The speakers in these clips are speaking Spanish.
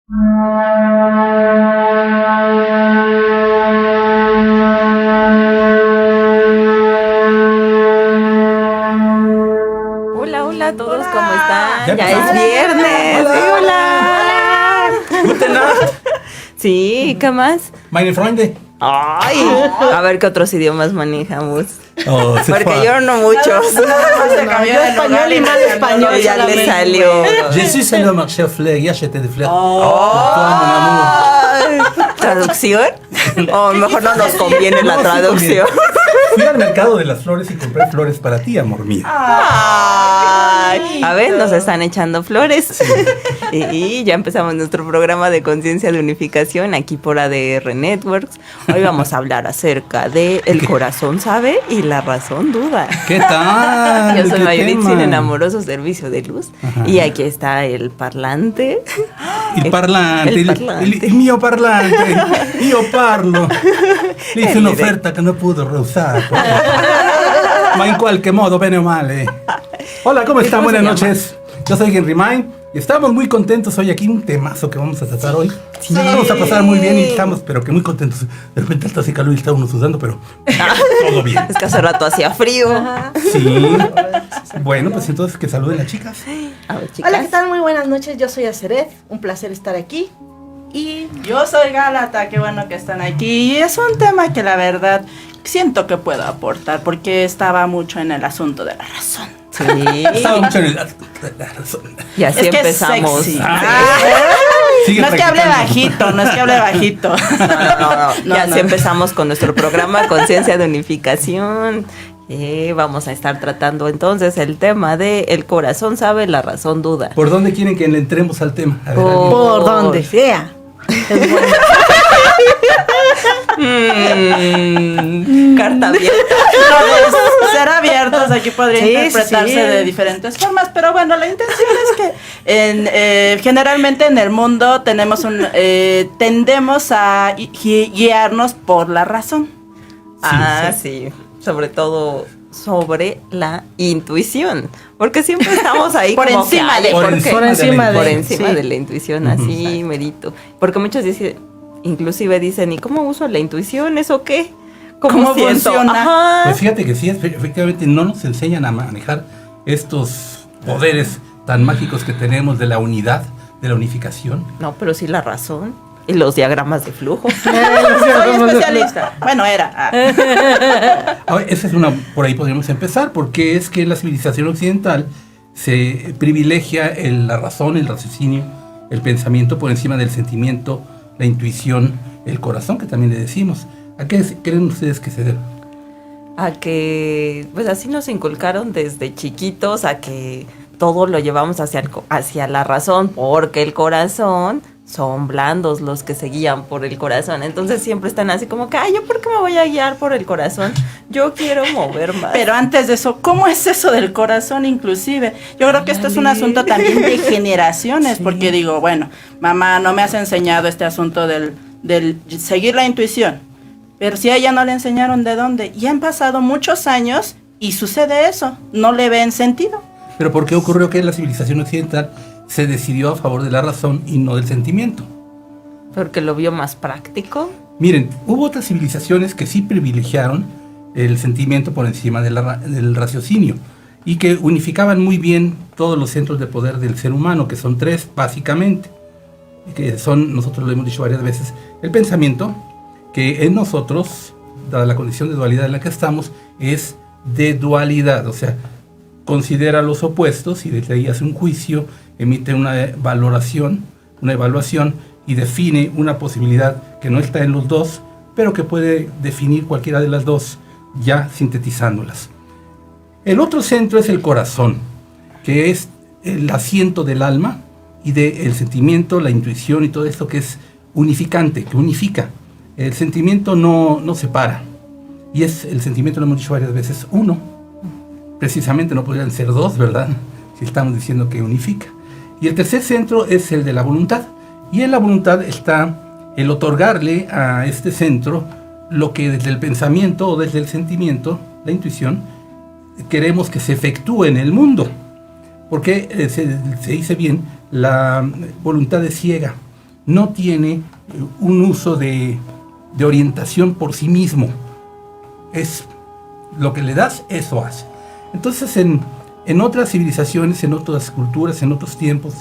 Hola, hola a todos, ¿cómo están? Ya es viernes. Hola. Sí, hola. Guten Nacht. Sí, ¿qué más? Meine Freunde. Ay, a ver qué otros idiomas manejamos. Oh, Porque yo no muchos. Se cambió de español y mal español. Ya le solamente. salió. Je suis un homme cher flair, ya j'étais de flair. Ay, ¿traducción? O mejor no nos conviene la No, sí traducción. Fui al mercado de las flores y compré flores para ti, amor mío. Ay, a ver, nos están echando flores. Y ya empezamos nuestro programa de conciencia de unificación aquí por ADR Networks. Hoy vamos a hablar acerca de el corazón sabe y la razón duda. ¿Qué tal? Yo soy ¿Qué Mayuritsin tema? en Amoroso Servicio de Luz. Ajá. Y aquí está el parlante. Il parlante, El il, parlante. il mio parlante, io parlo. Le hice El una directo. oferta que no pudo rehusar. Ma en cualquier modo, bene o male. Hola, ¿cómo están? ¿Cómo se Buenas llama? noches. Yo soy Henry Main y estamos muy contentos hoy aquí. Un temazo que vamos a tratar hoy. Vamos a pasar muy bien y estamos, pero que muy contentos. De repente está así calor y está uno sudando, pero todo bien. Es que hace rato hacía frío. Sí. Bueno, pues entonces que saluden las chicas. A ver, chicas. Hola, ¿qué tal? Muy buenas noches. Yo soy Aceret. Un placer estar aquí. Y yo soy Gálata, qué bueno que están aquí. Y es un tema que la verdad siento que puedo aportar porque estaba mucho en el asunto de la razón. Sí. Estaba mucho en el... Y así Es que es empezamos. sexy. Sigue No es que hable practicando. bajito, no es que hable bajito. No, y así empezamos con nuestro programa Conciencia de Unificación. Vamos a estar tratando entonces el tema de el corazón sabe, la razón duda. ¿Por dónde quieren que le entremos al tema? A ver, Por- alguien. Por donde sea. Es bueno. Carta abierta. Entonces, ser abiertos aquí podría Sí, interpretarse sí. de diferentes formas, pero bueno, la intención es que generalmente en el mundo tendemos a guiarnos por la razón. Sí, sobre todo sobre la intuición, porque siempre estamos ahí Por como encima que, de- ay, ¿por qué? por encima de- por encima sí. de la intuición, así merito, porque muchos dicen, inclusive dicen, ¿y cómo uso la intuición? ¿Eso qué? ¿Cómo siento? funciona? Ajá. Pues fíjate que sí, efectivamente no nos enseñan a manejar estos poderes tan mágicos que tenemos de la unidad, de la unificación. No, pero sí la razón y los diagramas de flujo. Soy especialista. Bueno, era. Esa es una, por ahí podríamos empezar, porque es que en la civilización occidental se privilegia la razón, el raciocinio, el pensamiento por encima del sentimiento, la intuición, el corazón, que también le decimos. ¿A qué creen ustedes que se debe? A que, pues así nos inculcaron desde chiquitos, a que todo lo llevamos hacia la razón, porque el corazón son blandos los que se guían por el corazón. Entonces siempre están así como que, ay, ¿yo por qué me voy a guiar por el corazón? Yo quiero mover más. Pero antes de eso, ¿cómo es eso del corazón inclusive? Yo creo que esto es un asunto también de generaciones, porque digo, bueno, mamá, no me has enseñado este asunto del seguir la intuición, pero si a ella no le enseñaron de dónde, y han pasado muchos años y sucede eso, no le ven sentido. Pero ¿por qué ocurrió que la civilización occidental se decidió a favor de la razón y no del sentimiento? Porque lo vio más práctico. Miren, hubo otras civilizaciones que sí privilegiaron el sentimiento por encima del raciocinio y que unificaban muy bien todos los centros de poder del ser humano, que son tres básicamente, que son, nosotros lo hemos dicho varias veces, el pensamiento, que en nosotros, dada la condición de dualidad en la que estamos, es de dualidad, o sea, considera los opuestos y desde ahí hace un juicio, emite una valoración, una evaluación y define una posibilidad que no está en los dos, pero que puede definir cualquiera de las dos, ya sintetizándolas. El otro centro es el corazón, que es el asiento del alma y del sentimiento, la intuición y todo esto que es unificante, que unifica. El sentimiento no separa, y es el sentimiento, lo hemos dicho varias veces, uno. Precisamente no podrían ser dos, ¿verdad? Si estamos diciendo que unifica. Y el tercer centro es el de la voluntad. Y en la voluntad está el otorgarle a este centro lo que desde el pensamiento o desde el sentimiento, la intuición, queremos que se efectúe en el mundo. Porque se dice bien, la voluntad es ciega. no tiene un uso de orientación por sí mismo. Es lo que le das, eso hace. Entonces en otras civilizaciones, en otras culturas, en otros tiempos,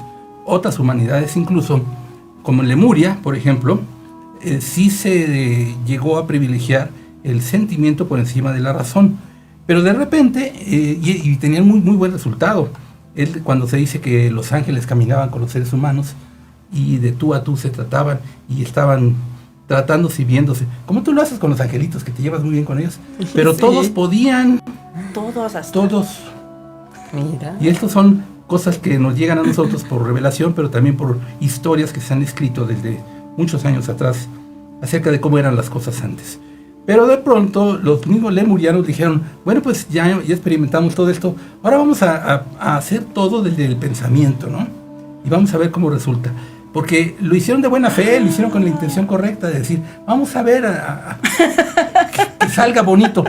otras humanidades incluso, como en Lemuria, por ejemplo, sí se llegó a privilegiar el sentimiento por encima de la razón. Pero de repente, y tenían muy buen resultado. Cuando se dice que los ángeles caminaban con los seres humanos y de tú a tú se trataban y estaban tratándose y viéndose, como tú lo haces con los angelitos, que te llevas muy bien con ellos, pero Sí. todos podían, todos. Mira. Y estas son cosas que nos llegan a nosotros por revelación, pero también por historias que se han escrito desde muchos años atrás acerca de cómo eran las cosas antes. Pero de pronto los mismos lemurianos dijeron, bueno, pues ya experimentamos todo esto, ahora vamos a hacer todo desde el pensamiento, ¿no? Y vamos a ver cómo resulta. Porque lo hicieron de buena fe, lo hicieron con la intención correcta de decir, vamos a ver que salga bonito.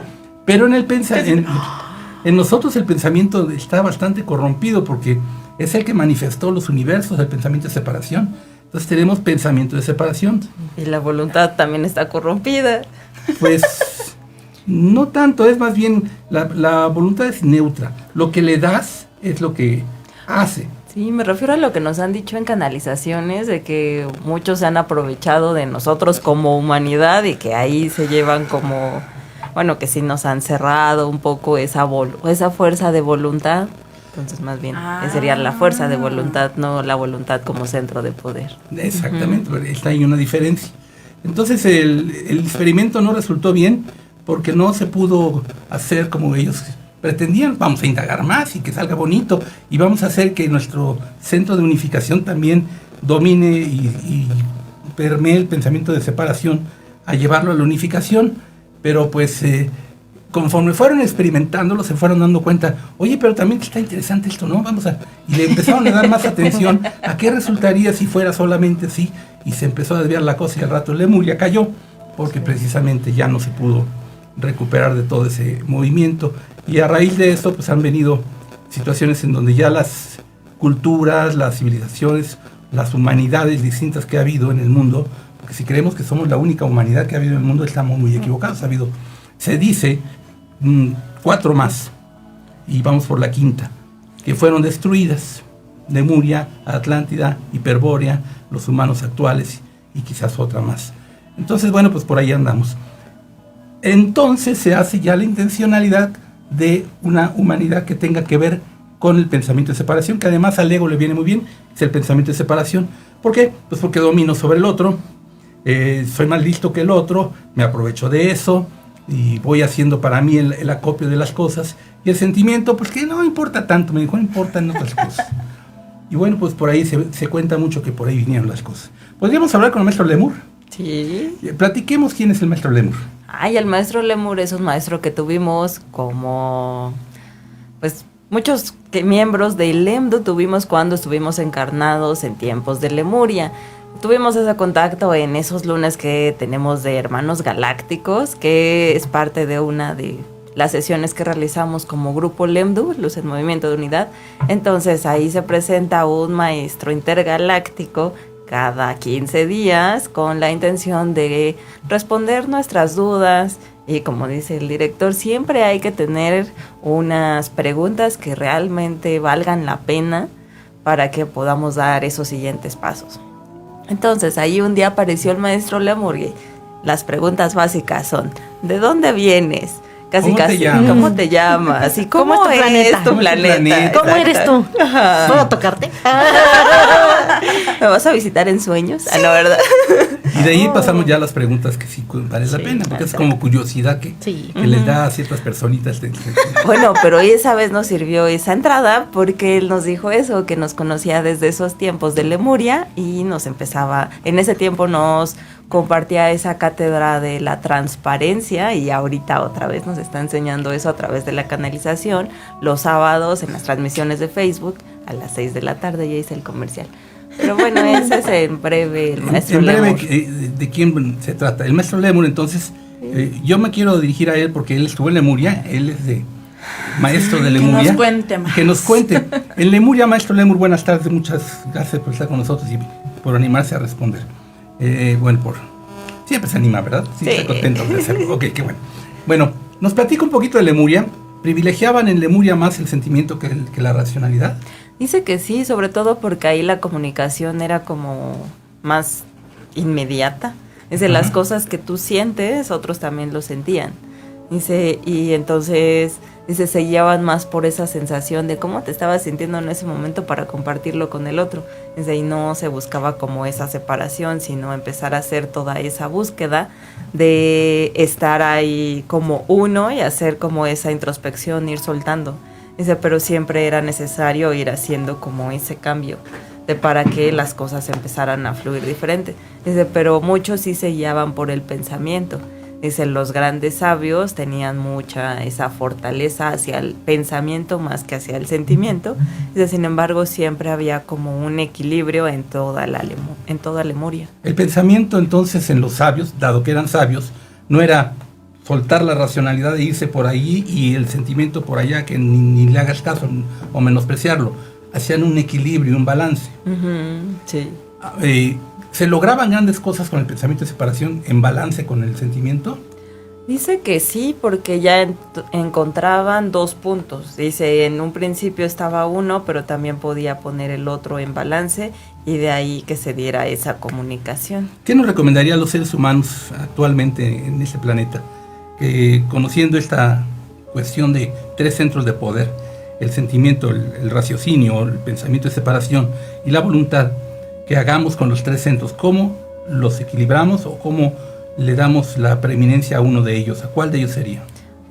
Pero en nosotros el pensamiento está bastante corrompido porque es el que manifestó los universos, el pensamiento de separación. Entonces tenemos pensamiento de separación. Y la voluntad también está corrompida. Pues no tanto, es más bien la voluntad es neutra. Lo que le das es lo que hace. Sí, me refiero a lo que nos han dicho en canalizaciones, de que muchos se han aprovechado de nosotros como humanidad y que ahí se llevan como, bueno, que sí nos han cerrado un poco esa fuerza de voluntad. Entonces más bien sería la fuerza de voluntad, no la voluntad como centro de poder. Exactamente, está ahí una diferencia. Entonces el experimento no resultó bien porque no se pudo hacer como ellos pretendían. Vamos a indagar más y que salga bonito y vamos a hacer que nuestro centro de unificación también domine y permee el pensamiento de separación a llevarlo a la unificación. Pero pues conforme fueron experimentándolo se fueron dando cuenta, oye, pero también está interesante esto, ¿no? Y le empezaron a dar más atención a qué resultaría si fuera solamente así, y se empezó a desviar la cosa y al rato Lemuria cayó, porque precisamente ya no se pudo recuperar de todo ese movimiento. Y a raíz de eso pues han venido situaciones en donde ya las culturas, las civilizaciones, las humanidades distintas que ha habido en el mundo, porque si creemos que somos la única humanidad que ha habido en el mundo, estamos muy equivocados. Ha habido, se dice, 4 más, y vamos por la 5ª, que fueron destruidas: Lemuria, Atlántida, Hiperbórea, los humanos actuales y quizás otra más. Entonces, bueno, pues por ahí andamos. Entonces se hace ya la intencionalidad de una humanidad que tenga que ver con el pensamiento de separación, que además al ego le viene muy bien, es el pensamiento de separación. ¿Por qué? Pues porque domino sobre el otro, soy más listo que el otro, me aprovecho de eso y voy haciendo para mí el acopio de las cosas, y el sentimiento, pues que no importa tanto, me dijo, no importan otras cosas. Y bueno, pues por ahí se cuenta mucho que por ahí vinieron las cosas. ¿Podríamos hablar con el maestro Lemur? Sí. Platiquemos quién es el maestro Lemur. Ay, el maestro Lemur es un maestro que tuvimos como, pues, muchos miembros de Lemdu tuvimos cuando estuvimos encarnados en tiempos de Lemuria. Tuvimos ese contacto en esos lunes que tenemos de Hermanos Galácticos, que es parte de una de las sesiones que realizamos como grupo Lemdu, Luz en Movimiento de Unidad. Entonces ahí se presenta un maestro intergaláctico cada 15 días con la intención de responder nuestras dudas. Y como dice el director, siempre hay que tener unas preguntas que realmente valgan la pena para que podamos dar esos siguientes pasos. Entonces ahí un día apareció el maestro Lemur. Las preguntas básicas son: ¿de dónde vienes? ¿Cómo te llamas? ¿Cómo te llamas? ¿Y cómo es tu planeta? ¿Cómo eres tú? Ajá. ¿Puedo tocarte? ¿Me vas a visitar en sueños? Sí. No, ¿verdad? Y de ahí pasamos ya a las preguntas que sí vale la pena, porque es como curiosidad que les da a ciertas personitas. Bueno, pero esa vez nos sirvió esa entrada porque él nos dijo eso, que nos conocía desde esos tiempos de Lemuria y nos empezaba, en ese tiempo nos compartía esa cátedra de la transparencia, y ahorita otra vez nos está enseñando eso a través de la canalización, los sábados en las transmisiones de Facebook a las 6 de la tarde. Ya hice el comercial. Pero bueno, ese es en breve el maestro Lemur. ¿De quién se trata? El maestro Lemur, entonces, yo me quiero dirigir a él porque él estuvo en Lemuria, él es maestro de Lemuria. Que nos cuente más. Que nos cuente. En Lemuria, maestro Lemur, buenas tardes, muchas gracias por estar con nosotros y por animarse a responder. Siempre se anima, ¿verdad? Sí. Está contento de hacerlo. Ok, qué bueno. Bueno, nos platica un poquito de Lemuria. ¿Privilegiaban en Lemuria más el sentimiento que la racionalidad? Dice que sí, sobre todo porque ahí la comunicación era como más inmediata. Dice, las cosas que tú sientes, otros también lo sentían. Dice, y entonces, dice, se guiaban más por esa sensación de cómo te estabas sintiendo en ese momento para compartirlo con el otro. Dice, y no se buscaba como esa separación, sino empezar a hacer toda esa búsqueda de estar ahí como uno y hacer como esa introspección, ir soltando. Dice, pero siempre era necesario ir haciendo como ese cambio para que las cosas empezaran a fluir diferente. Dice, pero muchos sí se guiaban por el pensamiento. Dice, los grandes sabios tenían mucha esa fortaleza hacia el pensamiento más que hacia el sentimiento. Dice, sin embargo, siempre había como un equilibrio en toda Lemuria. El pensamiento entonces en los sabios, dado que eran sabios, no era soltar la racionalidad e irse por ahí y el sentimiento por allá, que ni le hagas caso o menospreciarlo. Hacían un equilibrio, un balance. Sí. ¿Se lograban grandes cosas con el pensamiento de separación en balance con el sentimiento? Dice que sí, porque ya encontraban dos puntos. Dice, en un principio estaba uno, pero también podía poner el otro en balance y de ahí que se diera esa comunicación. ¿Qué nos recomendaría a los seres humanos actualmente en este planeta? Que conociendo esta cuestión de tres centros de poder, el sentimiento, el raciocinio, el pensamiento de separación y la voluntad, que hagamos con los tres centros, ¿cómo los equilibramos o cómo le damos la preeminencia a uno de ellos? ¿A cuál de ellos sería?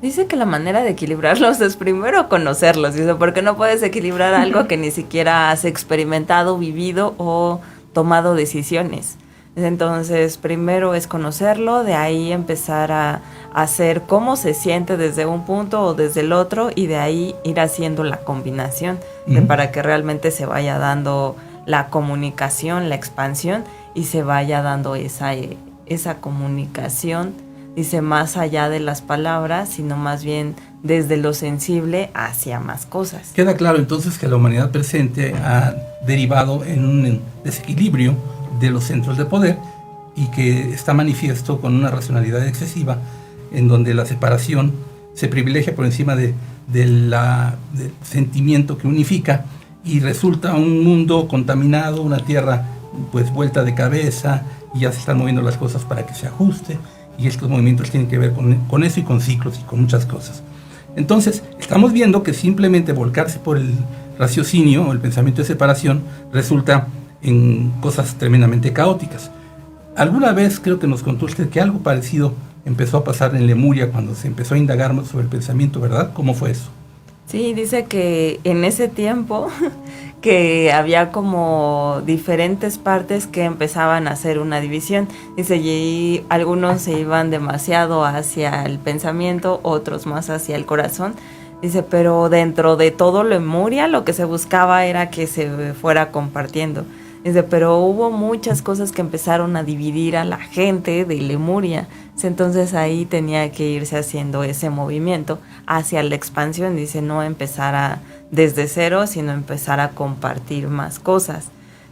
Dice que la manera de equilibrarlos es primero conocerlos, dice, porque no puedes equilibrar algo que ni siquiera has experimentado, vivido o tomado decisiones. Entonces, primero es conocerlo, de ahí empezar a hacer cómo se siente desde un punto o desde el otro y de ahí ir haciendo la combinación para que realmente se vaya dando la comunicación, la expansión y se vaya dando esa comunicación, dice, más allá de las palabras, sino más bien desde lo sensible hacia más cosas. Queda claro entonces que la humanidad presente ha derivado en un desequilibrio de los centros de poder y que está manifiesto con una racionalidad excesiva en donde la separación se privilegia por encima del sentimiento que unifica y resulta un mundo contaminado, una tierra pues vuelta de cabeza y ya se están moviendo las cosas para que se ajuste y estos movimientos tienen que ver con eso y con ciclos y con muchas cosas. Entonces estamos viendo que simplemente volcarse por el raciocinio o el pensamiento de separación resulta en cosas tremendamente caóticas. Alguna vez creo que nos contó usted que algo parecido empezó a pasar en Lemuria cuando se empezó a indagar más sobre el pensamiento, ¿verdad? ¿Cómo fue eso? Sí, dice que en ese tiempo que había como diferentes partes que empezaban a hacer una división. Dice, y algunos se iban demasiado hacia el pensamiento, otros más hacia el corazón. Dice, pero dentro de todo Lemuria lo que se buscaba era que se fuera compartiendo. Dice, pero hubo muchas cosas que empezaron a dividir a la gente de Lemuria. Entonces ahí tenía que irse haciendo ese movimiento hacia la expansión. Dice, no empezar desde cero, sino empezar a compartir más cosas.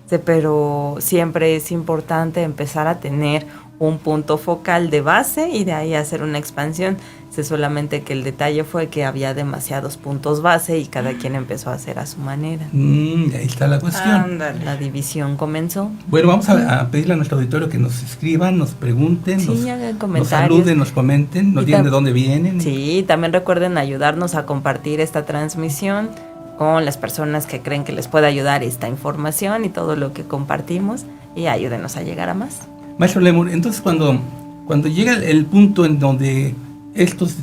Dice, pero siempre es importante empezar a tener un punto focal de base y de ahí hacer una expansión. Dice, solamente que el detalle fue que había demasiados puntos base y cada quien empezó a hacer a su manera. Ahí está la cuestión. La división comenzó. Bueno, vamos a pedirle a nuestro auditorio que nos escriban, nos pregunten, hagan comentarios, nos saluden, nos comenten, nos digan de dónde vienen. Sí, también recuerden ayudarnos a compartir esta transmisión con las personas que creen que les puede ayudar esta información y todo lo que compartimos, y ayúdenos a llegar a más. Maestro Lemur, entonces cuando llega el punto en donde estas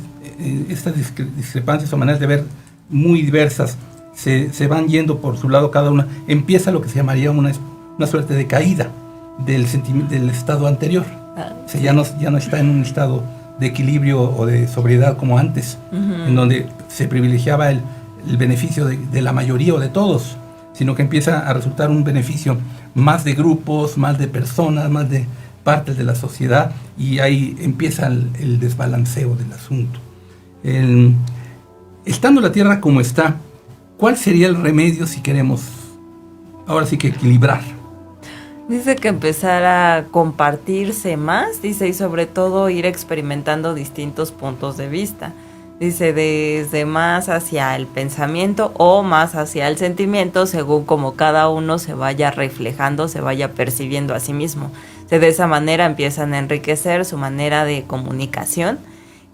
discrepancias o maneras de ver muy diversas se van yendo por su lado cada una, empieza lo que se llamaría una suerte de caída del estado anterior. Sí. Ya no está en un estado de equilibrio o de sobriedad como antes, en donde se privilegiaba el beneficio de la mayoría o de todos, sino que empieza a resultar un beneficio más de grupos, más de personas, más de partes de la sociedad, y ahí empieza el desbalanceo del asunto. Estando la Tierra como está, ¿cuál sería el remedio si queremos ahora sí que equilibrar? Dice que empezar a compartirse más, dice, y sobre todo ir experimentando distintos puntos de vista. Dice, desde más hacia el pensamiento o más hacia el sentimiento, según como cada uno se vaya reflejando, se vaya percibiendo a sí mismo. De esa manera empiezan a enriquecer su manera de comunicación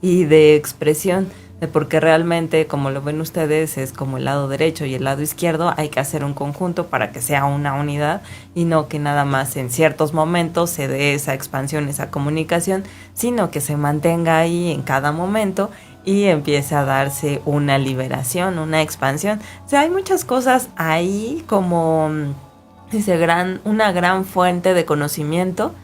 y de expresión, porque realmente, como lo ven ustedes, es como el lado derecho y el lado izquierdo, hay que hacer un conjunto para que sea una unidad y no que nada más en ciertos momentos se dé esa expansión, esa comunicación, sino que se mantenga ahí en cada momento y empieza a darse una liberación, una expansión. O sea, hay muchas cosas ahí como, dice, una gran fuente de conocimiento,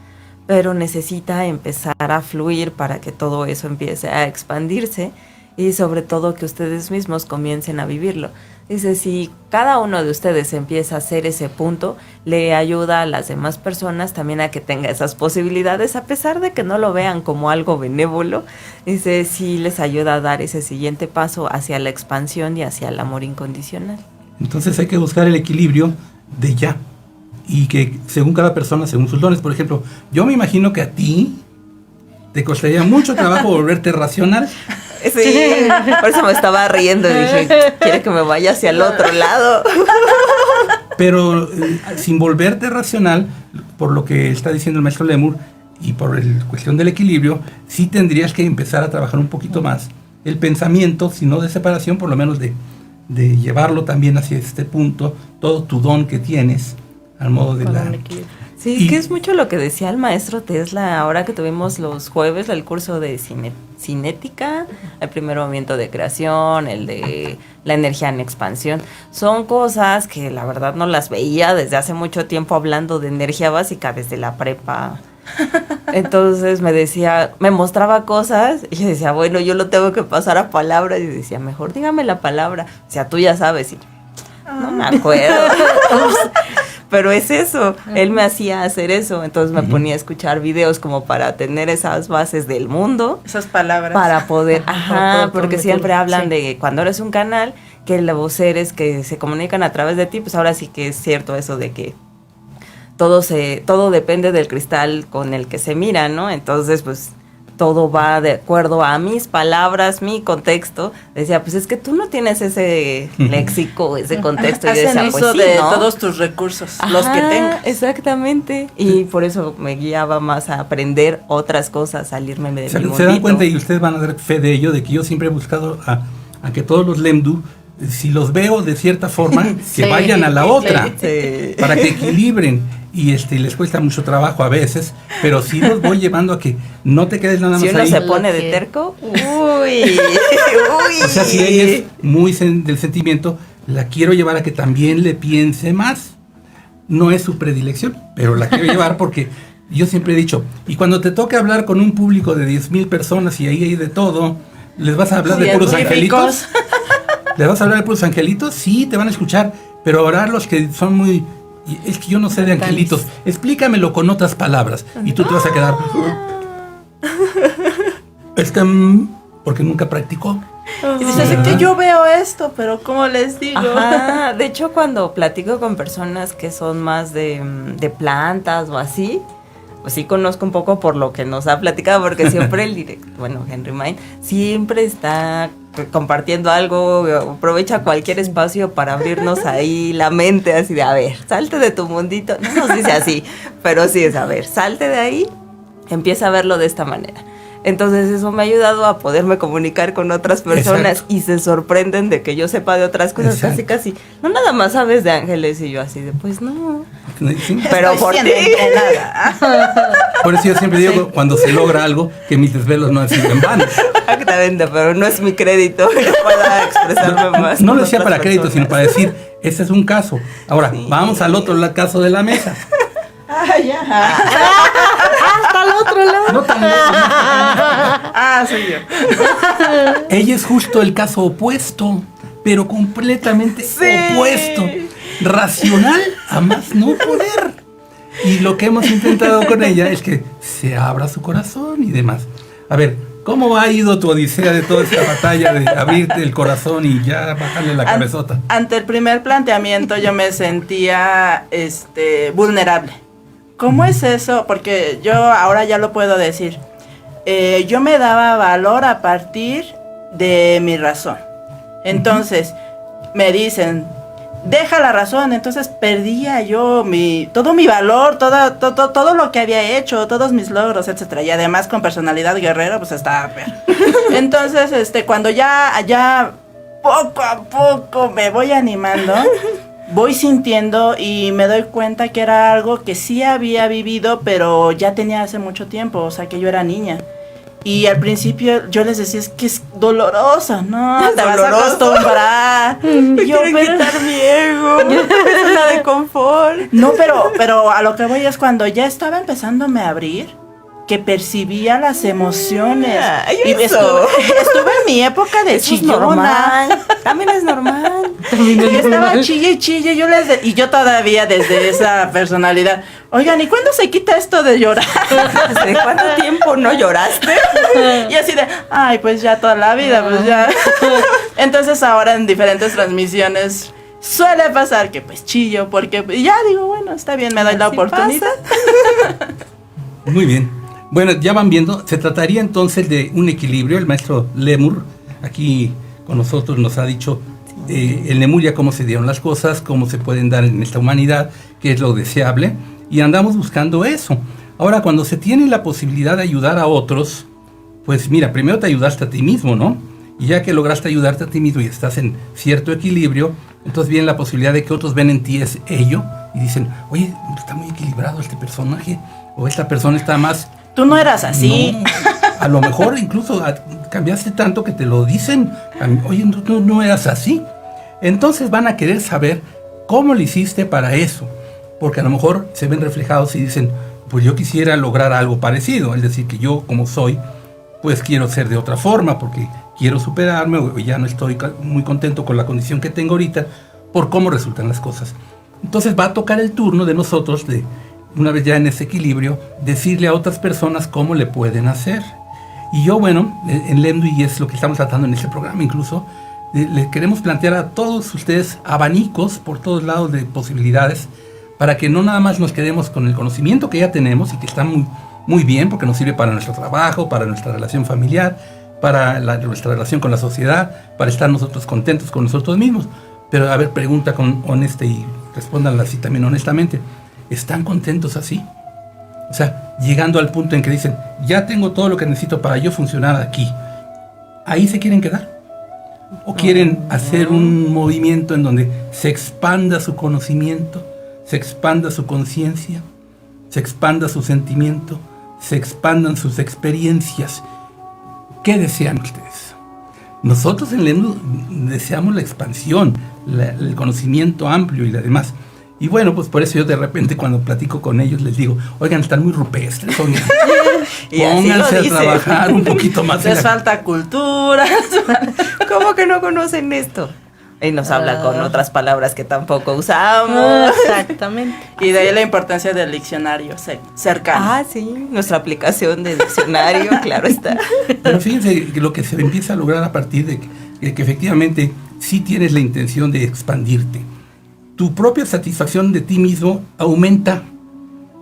pero necesita empezar a fluir para que todo eso empiece a expandirse y sobre todo que ustedes mismos comiencen a vivirlo. Dice, si cada uno de ustedes empieza a hacer ese punto, le ayuda a las demás personas también a que tenga esas posibilidades, a pesar de que no lo vean como algo benévolo. Dice, sí les ayuda a dar ese siguiente paso hacia la expansión y hacia el amor incondicional. Entonces hay que buscar el equilibrio de ya. Y que según cada persona, según sus dones. Por ejemplo, yo me imagino que a ti te costaría mucho trabajo volverte racional. Sí, por eso me estaba riendo y dije, quiere que me vaya hacia el otro lado. Pero sin volverte racional, por lo que está diciendo el maestro Lemur y por la cuestión del equilibrio, sí tendrías que empezar a trabajar un poquito más el pensamiento, si no de separación, por lo menos de llevarlo también hacia este punto, todo tu don que tienes, al modo de la... Sí, que es mucho lo que decía el maestro Tesla ahora que tuvimos los jueves el curso de cinética, el primer movimiento de creación, el de la energía en expansión. Son cosas que la verdad no las veía desde hace mucho tiempo hablando de energía básica desde la prepa. Entonces me mostraba cosas y yo decía, bueno, yo lo tengo que pasar a palabras y decía, mejor dígame la palabra. O sea, tú ya sabes y no me acuerdo. Pero es eso, él me hacía hacer eso, entonces me ponía a escuchar videos como para tener esas bases del mundo. Esas palabras. Para poder, porque siempre hablan de cuando eres un canal, que los seres que se comunican a través de ti, pues ahora sí que es cierto eso de que todo depende del cristal con el que se mira, ¿no? Entonces, pues todo va de acuerdo a mis palabras, mi contexto. Decía, pues es que tú no tienes ese léxico, ese contexto. Hacen y decía, uso pues sí, de ¿no? todos tus recursos, los que tengas. Exactamente. Y por eso me guiaba más a aprender otras cosas, salirme de mi mundito. Se dan cuenta y ustedes van a dar fe de ello, de que yo siempre he buscado a que todos los Lemdu, si los veo de cierta forma, que vayan a la otra, para que equilibren. Y les cuesta mucho trabajo a veces, pero sí los voy llevando a que no te quedes nada más ahí. Si uno se pone de terco, uy. O sea, si ella es muy del sentimiento, la quiero llevar a que también le piense más. No es su predilección, pero la quiero llevar porque yo siempre he dicho, y cuando te toque hablar con un público de 10,000 personas y ahí hay de todo, ¿les vas a hablar de puros angelitos? ¿Les vas a hablar de puros angelitos? Sí, te van a escuchar, pero ahora los que son muy... Es que yo no sé de angelitos, explícamelo con otras palabras. Y tú te vas a quedar... porque nunca practicó. Y dices, es que yo veo esto, pero ¿cómo les digo? Ajá. De hecho, cuando platico con personas que son más de plantas o así, pues sí conozco un poco por lo que nos ha platicado, porque siempre Henry Mind siempre está compartiendo algo, aprovecha cualquier espacio para abrirnos ahí la mente, así de, a ver, salte de tu mundito, no nos dice así, pero sí es, a ver, salte de ahí, empieza a verlo de esta manera. Entonces eso me ha ayudado a poderme comunicar con otras personas. Exacto. Y se sorprenden de que yo sepa de otras cosas. Exacto. Casi. No nada más sabes de ángeles y yo así de, pues no. Sí. Pero por ti. Por eso yo siempre digo, cuando se logra algo, que mis desvelos no han sido en vano. Exactamente, pero no es mi crédito que pueda expresarme más. No lo decía para crédito, sino para decir, este es un caso. Ahora, sí. Vamos al otro caso de la mesa. Ya. Hasta el otro lado. No tan soy yo. Ella es justo el caso opuesto, pero completamente opuesto. Racional a más no poder. Y lo que hemos intentado con ella es que se abra su corazón y demás. A ver, ¿cómo ha ido tu odisea de toda esta batalla de abrirte el corazón y ya bajarle la cabezota? Ante el primer planteamiento yo me sentía vulnerable. ¿cómo es eso? Porque yo ahora ya lo puedo decir. Yo me daba valor a partir de mi razón. Entonces, me dicen, deja la razón. Entonces perdía yo todo mi valor, todo lo que había hecho, todos mis logros, etcétera. Y además con personalidad guerrera, pues estaba peor. Entonces, cuando ya poco a poco me voy animando, voy sintiendo y me doy cuenta que era algo que sí había vivido, pero ya tenía hace mucho tiempo, o sea, que yo era niña. Y al principio yo les decía, es que es doloroso, ¿no? Te vas a acostumbrar. Y yo, quitar mi ego, zona de confort. No, pero a lo que voy es cuando ya estaba empezándome a abrir, que percibía las emociones. Y estuve en mi época de chillona. También es normal. Y estaba chille, y yo todavía desde esa personalidad. Oigan, ¿y cuándo se quita esto de llorar? ¿De cuánto tiempo no lloraste? Y así de, ay, pues ya toda la vida, pues ya. Entonces ahora en diferentes transmisiones suele pasar que pues chillo, porque ya digo, bueno, está bien, me doy la oportunidad. Muy bien. Bueno, ya van viendo, se trataría entonces de un equilibrio. El maestro Lemur aquí con nosotros nos ha dicho en Lemuria cómo se dieron las cosas, cómo se pueden dar en esta humanidad, qué es lo deseable, y andamos buscando eso. Ahora, cuando se tiene la posibilidad de ayudar a otros, pues mira, primero te ayudaste a ti mismo, ¿no? Y ya que lograste ayudarte a ti mismo y estás en cierto equilibrio, entonces viene la posibilidad de que otros ven en ti es ello y dicen, oye, está muy equilibrado este personaje, o esta persona está más... Tú no eras así. No, a lo mejor incluso cambiaste tanto que te lo dicen, oye, tú no eras así. Entonces van a querer saber cómo le hiciste para eso, porque a lo mejor se ven reflejados y dicen, pues yo quisiera lograr algo parecido, es decir, que yo como soy, pues quiero ser de otra forma, porque quiero superarme, o ya no estoy muy contento con la condición que tengo ahorita, por cómo resultan las cosas. Entonces va a tocar el turno de nosotros, de una vez ya en ese equilibrio, decirle a otras personas cómo le pueden hacer. Y yo, bueno, en Lemdu, y es lo que estamos tratando en este programa incluso, le queremos plantear a todos ustedes abanicos por todos lados de posibilidades, para que no nada más nos quedemos con el conocimiento que ya tenemos y que está muy, muy bien, porque nos sirve para nuestro trabajo, para nuestra relación familiar, para nuestra relación con la sociedad, para estar nosotros contentos con nosotros mismos. Pero a ver, pregunta con honesta y respóndanla así también honestamente. ¿Están contentos así? O sea, llegando al punto en que dicen, ya tengo todo lo que necesito para yo funcionar aquí. ¿Ahí se quieren quedar? ¿O quieren hacer un movimiento en donde se expanda su conocimiento, se expanda su conciencia, se expanda su sentimiento, se expandan sus experiencias? ¿Qué desean ustedes? Nosotros en Lemdu deseamos la expansión, el conocimiento amplio y la demás. Y bueno, pues por eso yo de repente cuando platico con ellos les digo, oigan, están muy rupestres, oigan, pónganse a trabajar un poquito más. Les falta cultura. ¿Cómo que no conocen esto? Y nos habla con otras palabras que tampoco usamos. Exactamente. Y de ahí la importancia del diccionario cercano. Ah, sí, nuestra aplicación de diccionario, claro está. Pero fíjense que lo que se empieza a lograr a partir de que efectivamente sí tienes la intención de expandirte. Tu propia satisfacción de ti mismo aumenta,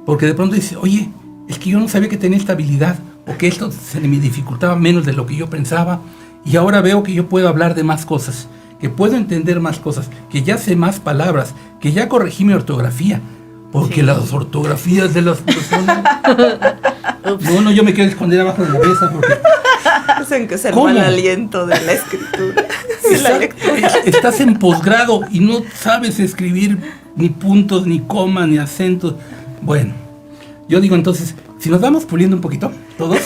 porque de pronto dices, oye, es que yo no sabía que tenía esta habilidad, o que esto se me dificultaba menos de lo que yo pensaba, y ahora veo que yo puedo hablar de más cosas, que puedo entender más cosas, que ya sé más palabras, que ya corregí mi ortografía, porque sí, las ortografías de las personas... Bueno, yo me quiero esconder abajo de la mesa porque... Dicen que es el mal aliento de la escritura. Estás en posgrado y no sabes escribir ni puntos, ni comas, ni acentos. Bueno, yo digo entonces, si nos vamos puliendo un poquito, todos,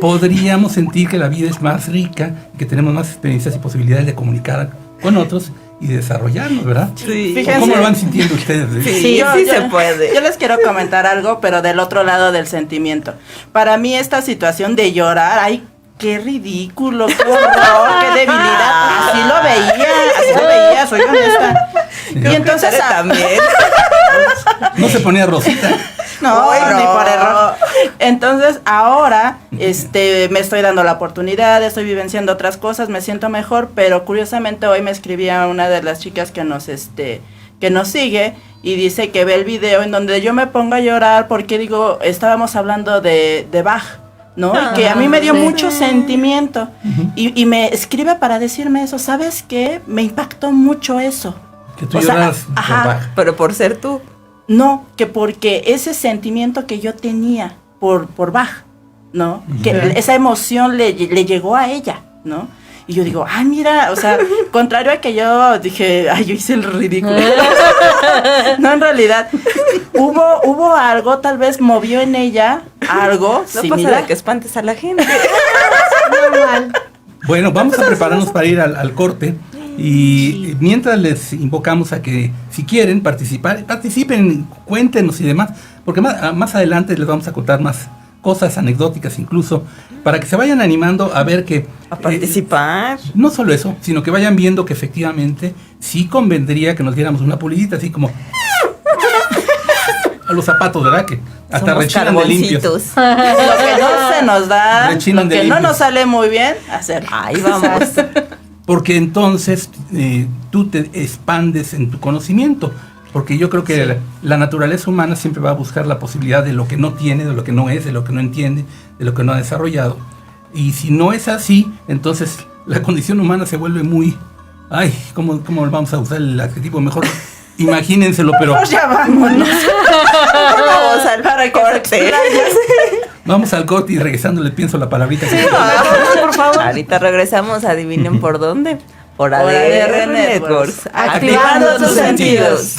podríamos sentir que la vida es más rica, que tenemos más experiencias y posibilidades de comunicar con otros y desarrollarnos, ¿verdad? Sí. Fíjense, ¿cómo lo van sintiendo ustedes? Sí, se puede. Yo les quiero comentar algo, pero del otro lado del sentimiento. Para mí esta situación de llorar, ay, qué ridículo, qué horror, qué debilidad. Así lo veía, soy honesta. Y entonces también. No se ponía rosita. No, ni por error. Entonces ahora me estoy dando la oportunidad, estoy vivenciando otras cosas, me siento mejor, pero curiosamente hoy me escribía una de las chicas que que nos sigue y dice que ve el video en donde yo me pongo a llorar porque digo, estábamos hablando de Bach, ¿no? Y que a mí me dio mucho sentimiento. Y me escribe para decirme eso. ¿Sabes qué? Me impactó mucho eso. Que tú lloras por Bach. Pero por ser tú. No, que porque ese sentimiento que yo tenía por Bach, ¿no? Que esa emoción le llegó a ella, ¿no? Y yo digo, ay, mira, o sea, contrario a que yo dije, ay, yo hice el ridículo. No, en realidad, hubo algo, tal vez movió en ella algo No similar. pasa de que espantes a la gente. Normal. Bueno, vamos a prepararnos para ir al corte. Y mientras les invocamos a que, si quieren participen, cuéntenos y demás, porque más adelante les vamos a contar más cosas anecdóticas incluso, para que se vayan animando a ver que... A participar. No solo eso, sino que vayan viendo que efectivamente sí convendría que nos diéramos una pulidita, así como... a los zapatos, ¿verdad? Que hasta Somos rechinan de limpios. carboncitos. Lo que no se nos da, Rechinan lo de que no limpios. nos sale muy bien, hacer. Ahí vamos. Porque entonces tú te expandes en tu conocimiento. Porque yo creo que la naturaleza humana siempre va a buscar la posibilidad de lo que no tiene, de lo que no es, de lo que no entiende, de lo que no ha desarrollado. Y si no es así, entonces la condición humana se vuelve muy... Ay, ¿cómo vamos a usar el adjetivo? Mejor imagínenselo, pero... Pues ya vámonos. Vamos al Para que corte. Vamos al corte y regresando le pienso la palabrita. Por favor. Ahorita regresamos, adivinen por dónde. Por ADR Networks. Activando tus sentidos.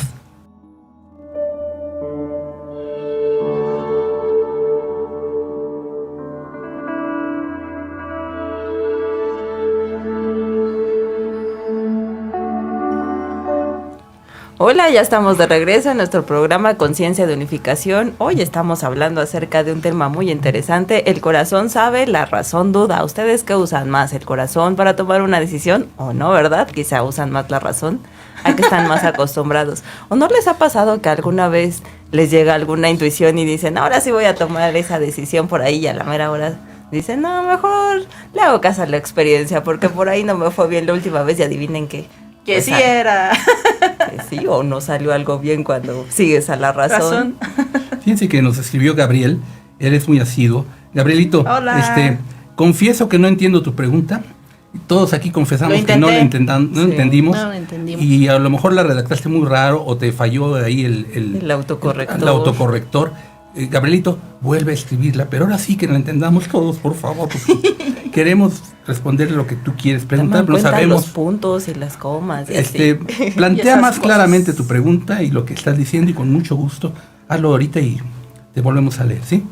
Hola, ya estamos de regreso en nuestro programa Conciencia de Unificación. Hoy estamos hablando acerca de un tema muy interesante. El corazón sabe, la razón duda. ¿Ustedes qué usan más? ¿El corazón para tomar una decisión o no, verdad? Quizá usan más la razón. ¿A qué están más acostumbrados? ¿O no les ha pasado que alguna vez les llega alguna intuición y dicen, ahora sí voy a tomar esa decisión por ahí y a la mera hora dicen, no, mejor le hago caso a la experiencia porque por ahí no me fue bien la última vez y adivinen qué? Que Pues sí era. Que sí, o no salió algo bien cuando sigues a la razón. Fíjense que nos escribió Gabriel, él es muy asiduo. Gabrielito, Hola. confieso que no entiendo tu pregunta. Todos aquí confesamos que no la entendimos. No lo entendimos. Y a lo mejor la redactaste muy raro o te falló ahí El autocorrector. el autocorrector. Gabrielito, vuelve a escribirla, pero ahora sí que la entendamos todos, por favor. Porque queremos responder lo que tú quieres preguntar, pero no sabemos. Los puntos y las comas. Y Plantea esas más cosas. claramente tu pregunta y lo que estás diciendo y con mucho gusto hazlo ahorita y te volvemos a leer, ¿sí?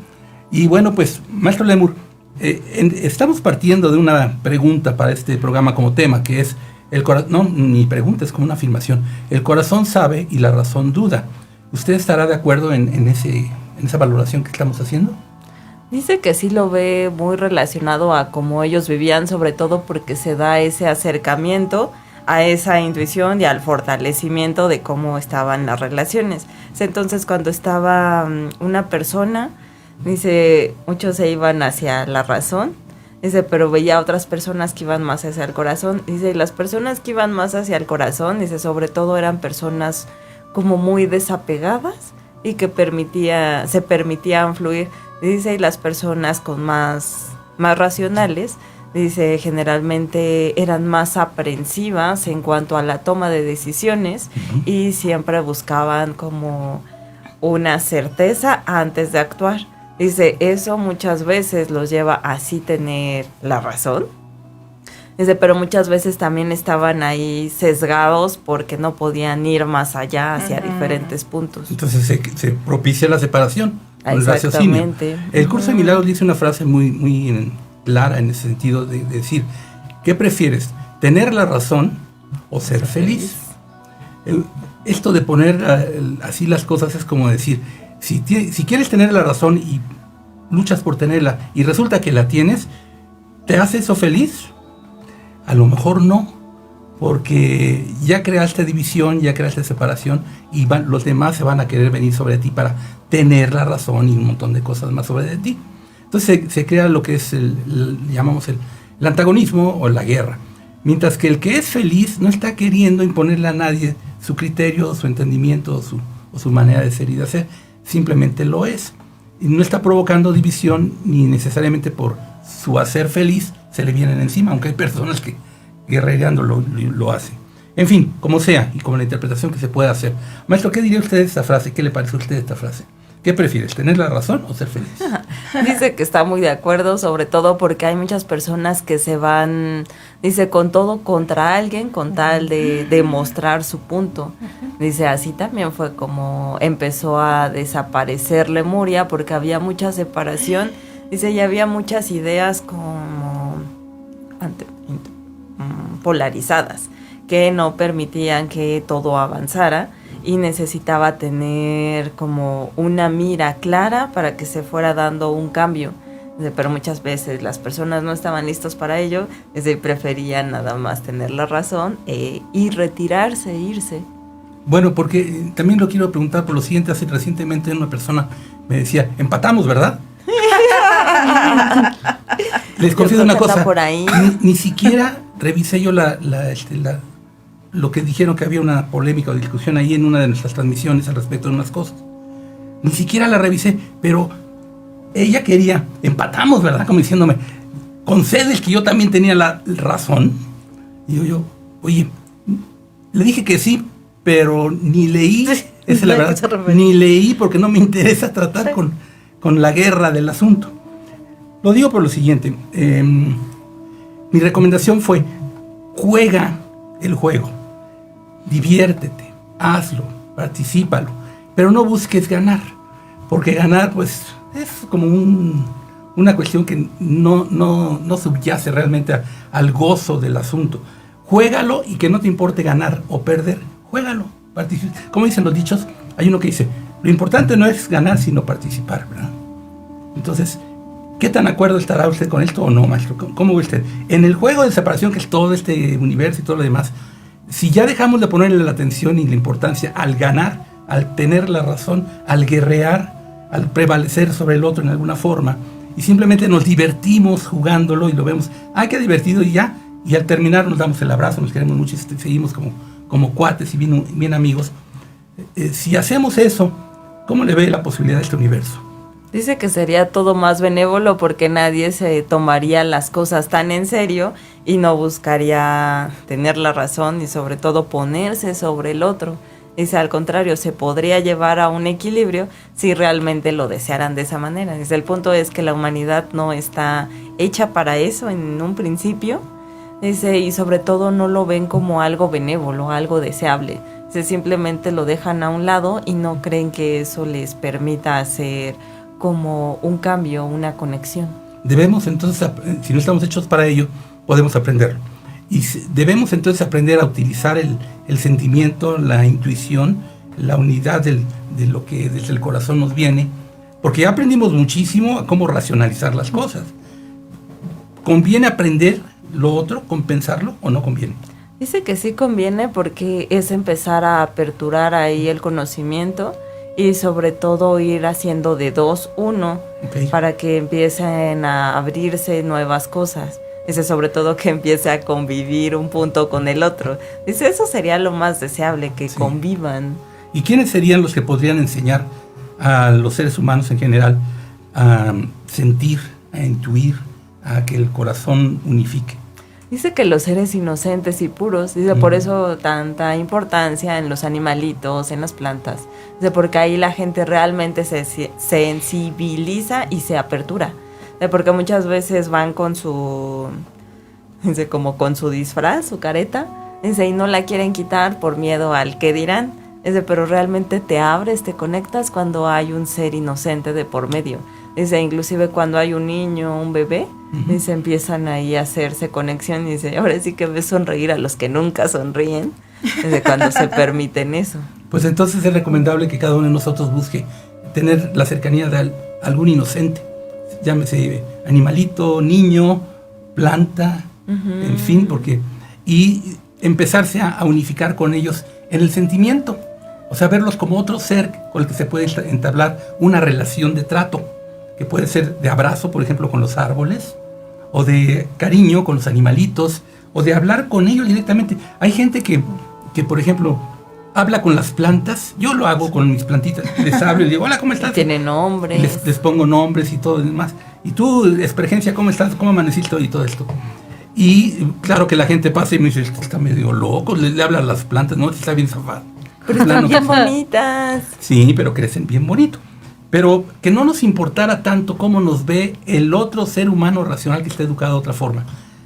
Y bueno, pues, maestro Lemur, estamos partiendo de una pregunta para este programa como tema, que es el corazón. No, mi pregunta es como una afirmación. El corazón sabe y la razón duda. ¿Usted estará de acuerdo en esa valoración que estamos haciendo? Dice que sí lo ve muy relacionado a cómo ellos vivían, sobre todo porque se da ese acercamiento a esa intuición y al fortalecimiento de cómo estaban las relaciones. Entonces, cuando estaba una persona, dice, muchos se iban hacia la razón, dice, pero veía a otras personas que iban más hacia el corazón. Dice, y las personas que iban más hacia el corazón, dice, sobre todo eran personas como muy desapegadas y que se permitían fluir. Dice, y las personas con más racionales, dice, generalmente eran más aprensivas en cuanto a la toma de decisiones y siempre buscaban como una certeza antes de actuar. Dice, eso muchas veces los lleva a sí tener la razón. Dice, pero muchas veces también estaban ahí sesgados porque no podían ir más allá hacia diferentes puntos. Entonces se propicia la separación con el raciocinio. Exactamente. El curso de milagros dice una frase muy clara en ese sentido de decir, ¿qué prefieres? ¿Tener la razón o ser feliz? Esto de poner así las cosas es como decir, si quieres tener la razón y luchas por tenerla y resulta que la tienes, ¿te hace eso feliz? A lo mejor no, porque ya creaste división, ya creaste separación y los demás se van a querer venir sobre ti para tener la razón y un montón de cosas más sobre de ti. Entonces se crea lo que es llamamos el antagonismo o la guerra. Mientras que el que es feliz no está queriendo imponerle a nadie su criterio, su entendimiento o su manera de ser y de hacer, simplemente lo es. Y no está provocando división, ni necesariamente por su hacer feliz se le vienen encima, aunque hay personas que guerrereando lo hacen. En fin, como sea, y como la interpretación que se pueda hacer. Maestro, ¿qué diría usted de esta frase? ¿Qué le parece a usted esta frase? ¿Qué prefieres, tener la razón o ser feliz? Dice que está muy de acuerdo, sobre todo porque hay muchas personas que se van, dice, con todo contra alguien, con tal de demostrar su punto. Dice, así también fue como empezó a desaparecer Lemuria, porque había mucha separación. Dice, y había muchas ideas como polarizadas, que no permitían que todo avanzara. Y necesitaba tener como una mira clara para que se fuera dando un cambio. Pero muchas veces las personas no estaban listos para ello, preferían nada más tener la razón y retirarse, irse. Bueno, porque también lo quiero preguntar por lo siguiente. Recientemente una persona me decía, empatamos, ¿verdad? Les confieso una cosa, por ahí. Ni siquiera revisé yo lo que dijeron, que había una polémica o discusión ahí en una de nuestras transmisiones al respecto de unas cosas. Ni siquiera la revisé, pero ella quería, empatamos, ¿verdad? Como diciéndome, concedes que yo también tenía la razón. Y yo, oye, le dije que sí, pero ni leí, esa es la verdad, ni leí porque no me interesa tratar con la guerra del asunto. Lo digo por lo siguiente, mi recomendación fue, juega el juego. Diviértete, hazlo, particípalo, pero no busques ganar, porque ganar pues es como una cuestión que no subyace realmente al gozo del asunto. Juégalo y que no te importe ganar o perder, juégalo, participa. Como dicen los dichos, hay uno que dice, lo importante no es ganar sino participar, ¿verdad? Entonces, ¿qué tan de acuerdo estará usted con esto o no, maestro? ¿Cómo ve usted? En el juego de separación, que es todo este universo y todo lo demás, si ya dejamos de ponerle la atención y la importancia al ganar, al tener la razón, al guerrear, al prevalecer sobre el otro en alguna forma, y simplemente nos divertimos jugándolo y lo vemos, ¡ay, qué divertido! Y ya, y al terminar nos damos el abrazo, nos queremos mucho y seguimos como cuates y bien amigos. Si hacemos eso, ¿cómo le ve la posibilidad de este universo? Dice que sería todo más benévolo porque nadie se tomaría las cosas tan en serio y no buscaría tener la razón y sobre todo ponerse sobre el otro. Dice, al contrario, se podría llevar a un equilibrio si realmente lo desearan de esa manera. Dice, el punto es que la humanidad no está hecha para eso en un principio. Dice, y sobre todo no lo ven como algo benévolo, algo deseable. Dice, simplemente lo dejan a un lado y no creen que eso les permita hacer como un cambio, una conexión. Debemos entonces, si no estamos hechos para ello, podemos aprenderlo. Y debemos entonces aprender a utilizar el sentimiento, la intuición, la unidad de lo que desde el corazón nos viene, porque ya aprendimos muchísimo a cómo racionalizar las cosas. ¿Conviene aprender lo otro, compensarlo o no conviene? Dice que sí conviene porque es empezar a aperturar ahí el conocimiento y sobre todo ir haciendo de 2, 1, okay, para que empiecen a abrirse nuevas cosas. Dice, sobre todo que empiece a convivir un punto con el otro. Dice, eso sería lo más deseable, que sí convivan. ¿Y quiénes serían los que podrían enseñar a los seres humanos en general a sentir, a intuir, a que el corazón unifique? Dice que los seres inocentes y puros, dice, por eso tanta importancia en los animalitos, en las plantas. Dice, porque ahí la gente realmente se sensibiliza y se apertura. Dice, porque muchas veces van con su, dice, como con su disfraz, su careta, dice, y no la quieren quitar por miedo al qué dirán. Dice, pero realmente te abres, te conectas cuando hay un ser inocente de por medio. Dice, inclusive cuando hay un niño, un bebé, dice, empiezan ahí a hacerse conexión y dice, ahora sí que ves sonreír a los que nunca sonríen, desde cuando se permiten eso. Pues entonces es recomendable que cada uno de nosotros busque tener la cercanía de algún inocente, llámese animalito, niño, planta, en fin, y empezarse a unificar con ellos en el sentimiento, o sea, verlos como otro ser con el que se puede entablar una relación de trato, que puede ser de abrazo, por ejemplo, con los árboles, o de cariño con los animalitos, o de hablar con ellos directamente. Hay gente que por ejemplo, habla con las plantas. Yo lo hago con mis plantitas. Les hablo y digo, hola, ¿cómo estás? Tiene nombres. Les pongo nombres y todo lo demás. Y tú, Espergencia, ¿cómo estás? ¿Cómo amaneciste y todo esto? Y claro que la gente pasa y me dice, está medio loco, le habla a las plantas, no, está bien zafado. Pero están bien bonitas. Sí, pero crecen bien bonito. Pero que no nos importara tanto cómo nos ve el otro ser humano racional que está educado de otra forma,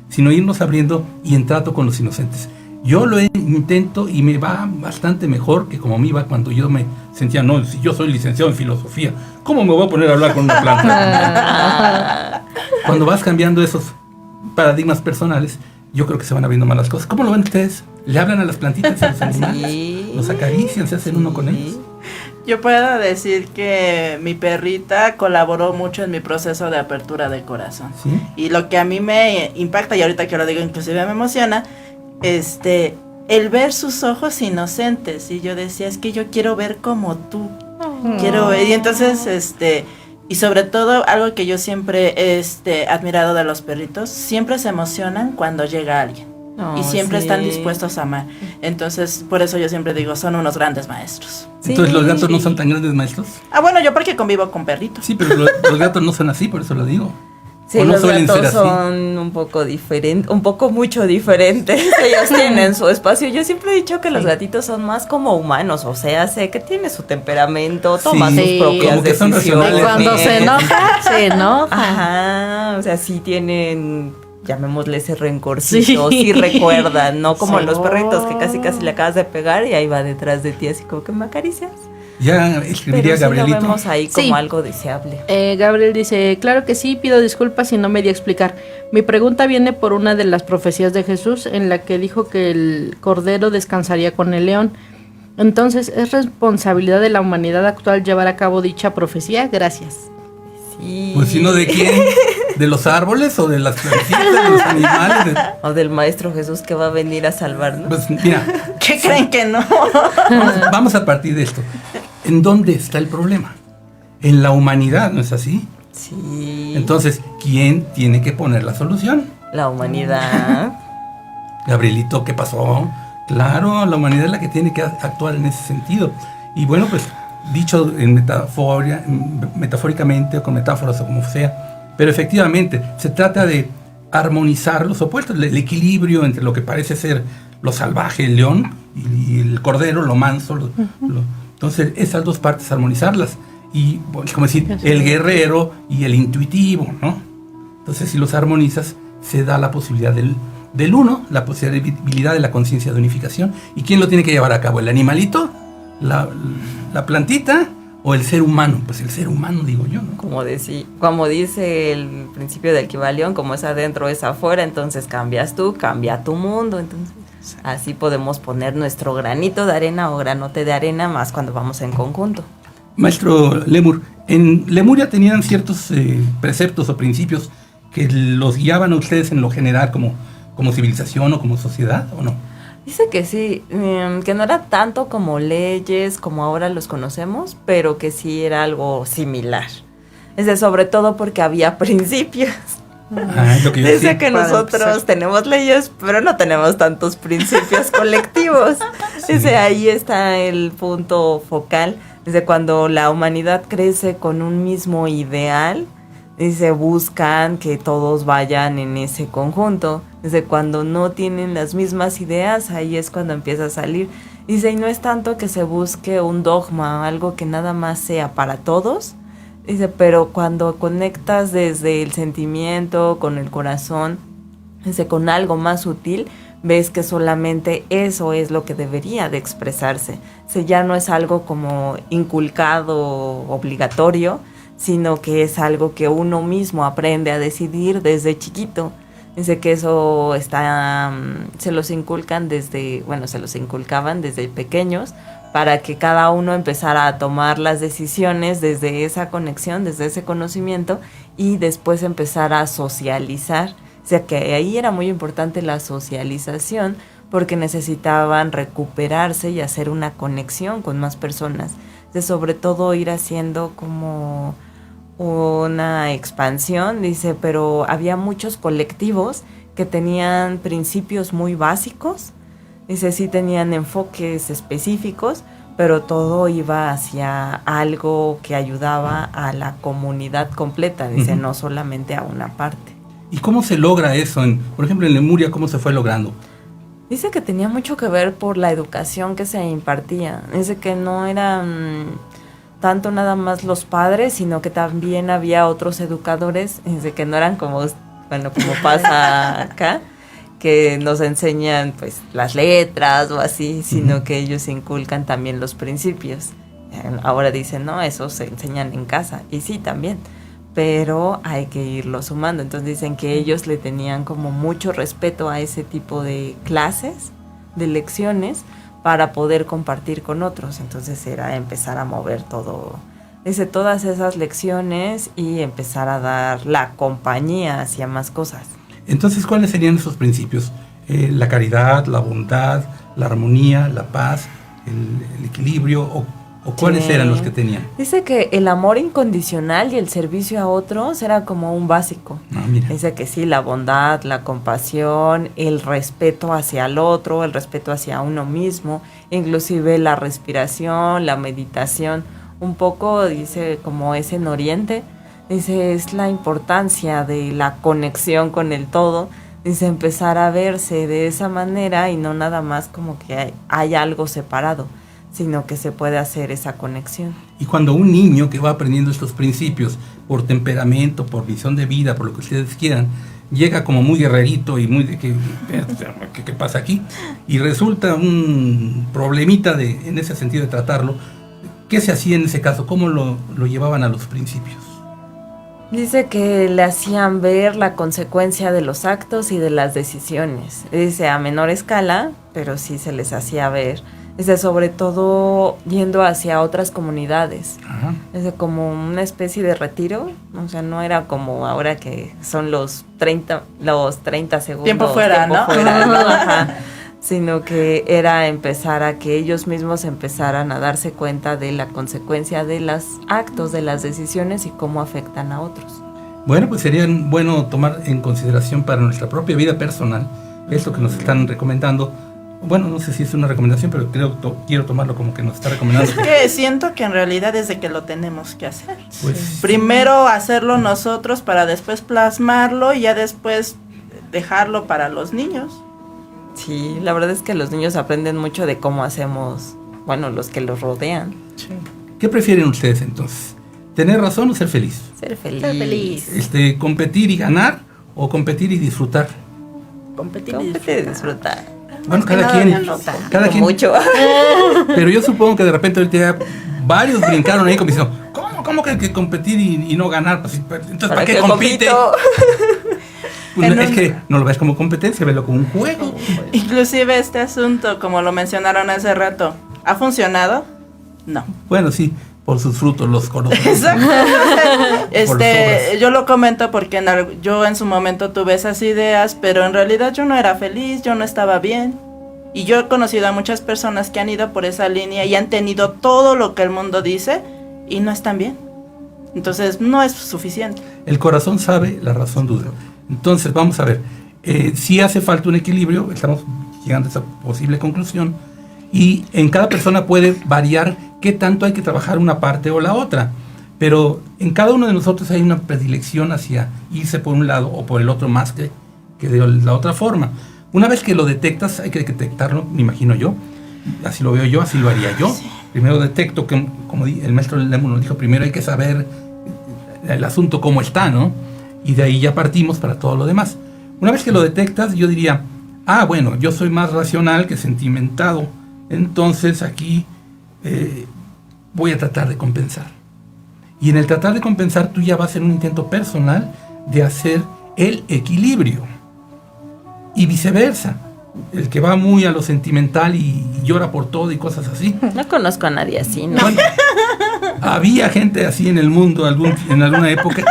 sino irnos abriendo y en trato con los inocentes. Yo lo intento y me va bastante mejor que como me iba cuando yo me sentía, no, si yo soy licenciado en filosofía, ¿cómo me voy a poner a hablar con una planta? Cuando vas cambiando esos paradigmas personales, yo creo que se van abriendo más las cosas. ¿Cómo lo ven ustedes? ¿Le hablan a las plantitas, a los animales? Sí. ¿Los acarician, se hacen uno con ellos? Yo puedo decir que mi perrita colaboró mucho en mi proceso de apertura de corazón. ¿Sí? Y lo que a mí me impacta, y ahorita que lo digo inclusive me emociona, el ver sus ojos inocentes. Y yo decía, es que yo quiero ver como tú. Quiero ver. Y entonces, y sobre todo, algo que yo siempre he admirado de los perritos, siempre se emocionan cuando llega alguien. Oh, y siempre sí. están dispuestos a amar. Entonces, por eso yo siempre digo, son unos grandes maestros. Sí. Entonces, ¿los gatos no son tan grandes maestros? Ah, bueno, yo porque convivo con perritos. Sí, pero los gatos no son así, por eso lo digo. Sí, ¿O no los suelen ser gatos así? son un poco diferentes, un poco mucho diferentes. Ellos tienen su espacio. Yo siempre he dicho que los gatitos son más como humanos, o sea, sé que tiene su temperamento, toman Sí, sus propias como que son decisiones. racionales. Y cuando se enoja, se enoja. Ajá, o sea, sí tienen, llamémosle ese rencorcito, Sí. sí recuerdan, no como Sí. los perritos que casi le acabas de pegar y ahí va detrás de ti así como que me acaricias. Ya escribiría Pero sí Gabrielito. lo vemos ahí como Sí. algo deseable. Gabriel dice, claro que sí, pido disculpas si no me di a explicar. Mi pregunta viene por una de las profecías de Jesús en la que dijo que el cordero descansaría con el león. Entonces, ¿es responsabilidad de la humanidad actual llevar a cabo dicha profecía? Gracias. Sí. Pues si no, ¿de quién? ¿De los árboles o de las plantitas, de los animales? O del Maestro Jesús que va a venir a salvarnos. Pues mira, ¿Qué creen que no? vamos a partir de esto. ¿En dónde está el problema? En la humanidad, ¿no es así? Sí. Entonces, ¿quién tiene que poner la solución? La humanidad. Gabrielito, ¿qué pasó? Claro, la humanidad es la que tiene que actuar en ese sentido. Y bueno, pues dicho en metafóricamente o con metáforas o como sea, pero efectivamente se trata de armonizar los opuestos, el equilibrio entre lo que parece ser lo salvaje, el león, y el cordero, lo manso. Entonces, esas dos partes, armonizarlas. Y, pues, como decir, el guerrero y el intuitivo, ¿no? Entonces, si los armonizas, se da la posibilidad del uno, la posibilidad de la conciencia de unificación. ¿Y quién lo tiene que llevar a cabo? ¿El animalito? ¿La plantita? ¿O el ser humano? Pues el ser humano, digo yo, ¿no? Como dice el principio del Kybalión, como es adentro es afuera, entonces cambias tú, cambia tu mundo. Entonces, así podemos poner nuestro granito de arena o granote de arena más cuando vamos en conjunto. Maestro Lemur, en Lemuria tenían ciertos preceptos o principios que los guiaban a ustedes en lo general como civilización o como sociedad, ¿o no? Dice que sí, que no era tanto como leyes como ahora los conocemos, pero que sí era algo similar. Sobre todo porque había principios. Ah, es lo que yo Dice decía. que Para nosotros empezar. tenemos leyes, pero no tenemos tantos principios colectivos. Dice, ahí está el punto focal. Dice, cuando la humanidad crece con un mismo ideal, dice, buscan que todos vayan en ese conjunto. Dice, cuando no tienen las mismas ideas, ahí es cuando empieza a salir. Dice, y no es tanto que se busque un dogma, algo que nada más sea para todos. Dice, pero cuando conectas desde el sentimiento, con el corazón, dice, con algo más sutil, ves que solamente eso es lo que debería de expresarse. Dice, ya no es algo como inculcado, obligatorio, sino que es algo que uno mismo aprende a decidir desde chiquito. Dice que eso se los inculcaban desde pequeños, para que cada uno empezara a tomar las decisiones desde esa conexión, desde ese conocimiento, y después empezar a socializar. O sea que ahí era muy importante la socialización, porque necesitaban recuperarse y hacer una conexión con más personas. Sobre todo ir haciendo como una expansión, dice, pero había muchos colectivos que tenían principios muy básicos. Dice, sí tenían enfoques específicos, pero todo iba hacia algo que ayudaba a la comunidad completa, dice, no solamente a una parte. ¿Y cómo se logra eso? Por ejemplo, en Lemuria, ¿cómo se fue logrando? Dice que tenía mucho que ver por la educación que se impartía. Dice que no eran tanto nada más los padres, sino que también había otros educadores, dice que no eran como pasa acá, que nos enseñan pues las letras o así, sino que ellos inculcan también los principios. Ahora dicen, no, eso se enseñan en casa, y sí, también, pero hay que irlo sumando. Entonces dicen que ellos le tenían como mucho respeto a ese tipo de clases, de lecciones, para poder compartir con otros. Entonces era empezar a mover todo, dice, todas esas lecciones y empezar a dar la compañía hacia más cosas. Entonces, ¿cuáles serían esos principios? La caridad, la bondad, la armonía, la paz, el equilibrio, o ¿cuáles eran los que tenían? Dice que el amor incondicional y el servicio a otros era como un básico. Mira. Dice que sí, la bondad, la compasión, el respeto hacia el otro, el respeto hacia uno mismo, inclusive la respiración, la meditación, un poco, dice, como es en Oriente. Dice, es la importancia de la conexión con el todo. Dice, empezar a verse de esa manera y no nada más como que hay algo separado, sino que se puede hacer esa conexión. Y cuando un niño que va aprendiendo estos principios por temperamento, por visión de vida, por lo que ustedes quieran, llega como muy guerrerito y muy de que ¿qué pasa aquí? Y resulta un problemita en ese sentido de tratarlo. ¿Qué se hacía en ese caso? ¿Cómo lo llevaban a los principios? Dice que le hacían ver la consecuencia de los actos y de las decisiones. Dice, a menor escala, pero sí se les hacía ver. Dice, sobre todo yendo hacia otras comunidades. Ajá. Dice, como una especie de retiro. O sea, no era como ahora que son los 30 segundos. Tiempo fuera, ¿no? Ajá. Sino que era empezar a que ellos mismos empezaran a darse cuenta de la consecuencia de los actos, de las decisiones y cómo afectan a otros. Bueno, pues sería bueno tomar en consideración para nuestra propia vida personal esto que nos están recomendando. Bueno, no sé si es una recomendación, pero quiero tomarlo como que nos está recomendando. Es que siento que en realidad es de que lo tenemos que hacer. Pues, primero hacerlo nosotros para después plasmarlo y ya después dejarlo para los niños. Sí, la verdad es que los niños aprenden mucho de cómo hacemos, los que los rodean. Sí. ¿Qué prefieren ustedes entonces? ¿Tener razón o ser feliz? Ser feliz. Ser feliz. ¿Competir y ganar o competir y disfrutar? Competir Competir y disfrutar. Bueno, cada quien. Mucho. Pero yo supongo que de repente ahorita ya varios brincaron ahí como diciendo, ¿cómo que competir y no ganar? Pues, entonces, ¿para qué compite? Pues es que no lo ves como competencia, velo como un juego. Inclusive este asunto, como lo mencionaron hace rato, ¿ha funcionado? No. Bueno, sí, por sus frutos los conocemos. Exacto. Yo lo comento porque yo en su momento tuve esas ideas, pero en realidad yo no era feliz, yo no estaba bien. Y yo he conocido a muchas personas que han ido por esa línea y han tenido todo lo que el mundo dice y no están bien. Entonces no es suficiente. El corazón sabe, la razón duda. Entonces, vamos a ver, sí hace falta un equilibrio, estamos llegando a esa posible conclusión, y en cada persona puede variar qué tanto hay que trabajar una parte o la otra, pero en cada uno de nosotros hay una predilección hacia irse por un lado o por el otro más que de la otra forma. Una vez que lo detectas, hay que detectarlo, me imagino yo, así lo veo yo, así lo haría yo. Sí. Primero detecto, que, como el maestro Lemus nos dijo, primero hay que saber el asunto cómo está, ¿no? Y de ahí ya partimos para todo lo demás. Una vez que lo detectas, yo diría, bueno, yo soy más racional que sentimentado, entonces aquí voy a tratar de compensar. Y en el tratar de compensar, tú ya vas a hacer un intento personal de hacer el equilibrio. Y viceversa. El que va muy a lo sentimental y llora por todo y cosas así. No conozco a nadie así, ¿no? Bueno, había gente así en el mundo en alguna época.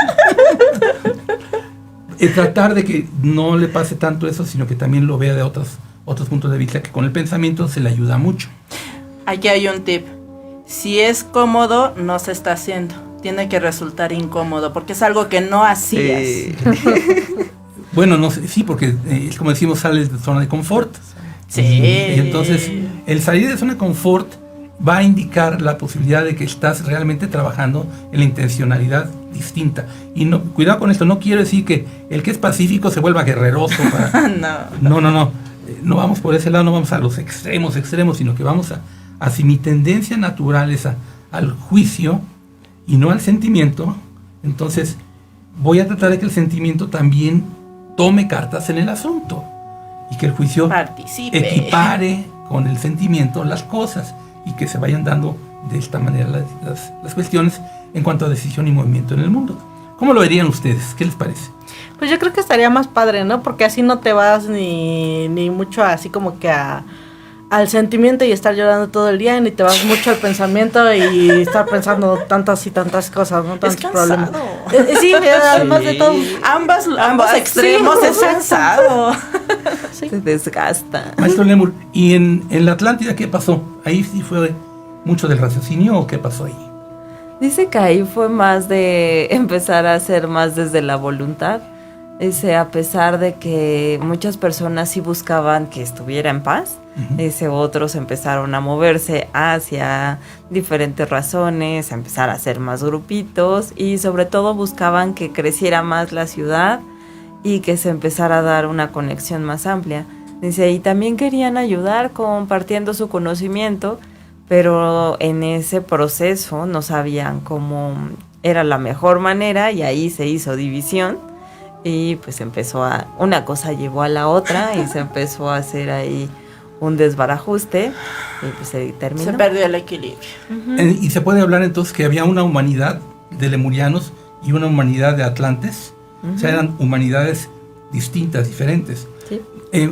Tratar de que no le pase tanto eso, sino que también lo vea de otros puntos de vista, que con el pensamiento se le ayuda mucho. Aquí hay un tip. Si es cómodo, no se está haciendo. Tiene que resultar incómodo, porque es algo que no hacías. Bueno, no sé, sí, porque es como decimos, sales de zona de confort. Sí. Y entonces, el salir de zona de confort va a indicar la posibilidad de que estás realmente trabajando en la intencionalidad distinta. Y no, cuidado con esto, no quiero decir que el que es pacífico se vuelva guerreroso. No. No vamos por ese lado, no vamos a los extremos, sino que vamos a si mi tendencia natural es al juicio y no al sentimiento, entonces voy a tratar de que el sentimiento también tome cartas en el asunto y que el juicio participe, equipare con el sentimiento las cosas y que se vayan dando de esta manera las cuestiones en cuanto a decisión y movimiento en el mundo. ¿Cómo lo verían ustedes? ¿Qué les parece? Pues yo creo que estaría más padre, ¿no? Porque así no te vas ni mucho así como que al sentimiento y estar llorando todo el día, ni te vas mucho al pensamiento y estar pensando tantas y tantas cosas, ¿no? Tantos problemas. Sí, además de todo. Ambos extremos sí, es cansado. Sí. Se desgasta. Maestro Lemur, ¿y en la Atlántida qué pasó? ¿Ahí sí fue mucho del raciocinio o qué pasó ahí? Dice que ahí fue más de empezar a hacer más desde la voluntad. Dice, a pesar de que muchas personas sí buscaban que estuviera en paz, dice, otros empezaron a moverse hacia diferentes razones, a empezar a hacer más grupitos y sobre todo buscaban que creciera más la ciudad y que se empezara a dar una conexión más amplia. Dice, y también querían ayudar compartiendo su conocimiento, pero en ese proceso no sabían cómo era la mejor manera y ahí se hizo división. Y pues una cosa llevó a la otra y se empezó a hacer ahí un desbarajuste y pues se terminó. Se perdió el equilibrio. Y se puede hablar entonces que había una humanidad de lemurianos y una humanidad de atlantes. O sea, eran humanidades distintas, diferentes. Sí.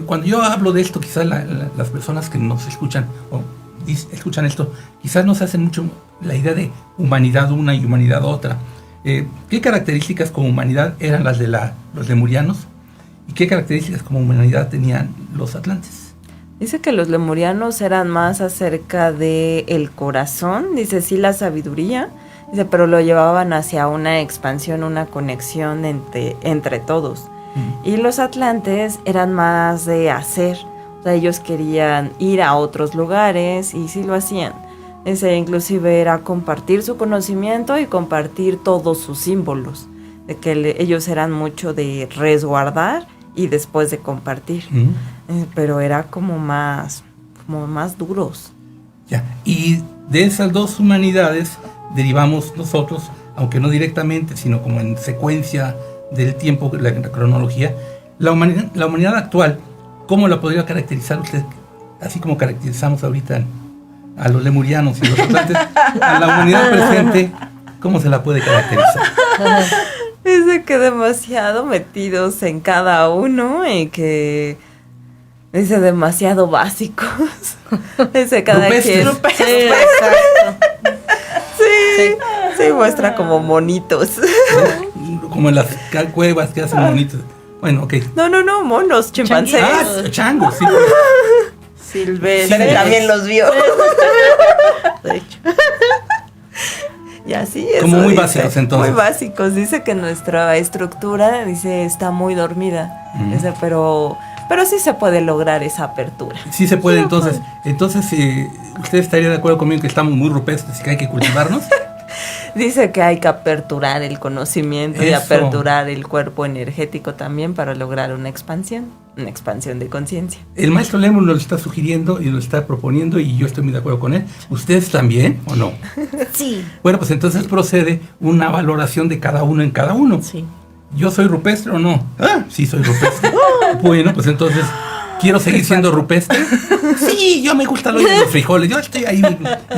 Cuando yo hablo de esto, quizás las personas que nos escuchan o escuchan esto, quizás no se hacen mucho la idea de humanidad una y humanidad otra. ¿Qué características como humanidad eran las de los lemurianos? ¿Y qué características como humanidad tenían los atlantes? Dice que los lemurianos eran más acerca del corazón, dice sí la sabiduría, dice, pero lo llevaban hacia una expansión, una conexión entre todos. Y los atlantes eran más de hacer, o sea, ellos querían ir a otros lugares y sí lo hacían. Ese inclusive era compartir su conocimiento y compartir todos sus símbolos, de que ellos eran mucho de resguardar y después de compartir, pero era como más duros. Ya. Y de esas dos humanidades derivamos nosotros, aunque no directamente, sino como en secuencia del tiempo, la cronología, la humanidad actual. ¿Cómo la podría caracterizar usted? Así como caracterizamos ahorita a los lemurianos y los atlantes, a la humanidad presente, ¿cómo se la puede caracterizar? Dice que demasiado metidos en cada uno y que dice demasiado básicos. Dice cada quien. Sí, exacto. Sí, muestra como monitos. Como en las cuevas que hacen monitos. Bueno, ok. No, monos, chimpancés. Changos, sí. Silvestre. También los vio. De hecho. Y así es. Como muy básicos entonces. Muy básicos. Dice que nuestra estructura, dice, está muy dormida. Dice, pero sí se puede lograr esa apertura. Sí se puede, entonces. Entonces, ¿usted estaría de acuerdo conmigo que estamos muy rupestres y que hay que cultivarnos? Dice que hay que aperturar el conocimiento y Eso. aperturar el cuerpo energético también para lograr una expansión de conciencia. El maestro Lemur nos lo está sugiriendo y lo está proponiendo y yo estoy muy de acuerdo con él. ¿Ustedes también o no? Sí. Bueno, pues entonces procede una valoración de cada uno en cada uno. Sí. ¿Yo soy rupestre o no? Sí, soy rupestre. Bueno, pues entonces, ¿quiero seguir siendo rupestre? Sí, yo me gusta el hoyo de los frijoles. Yo estoy ahí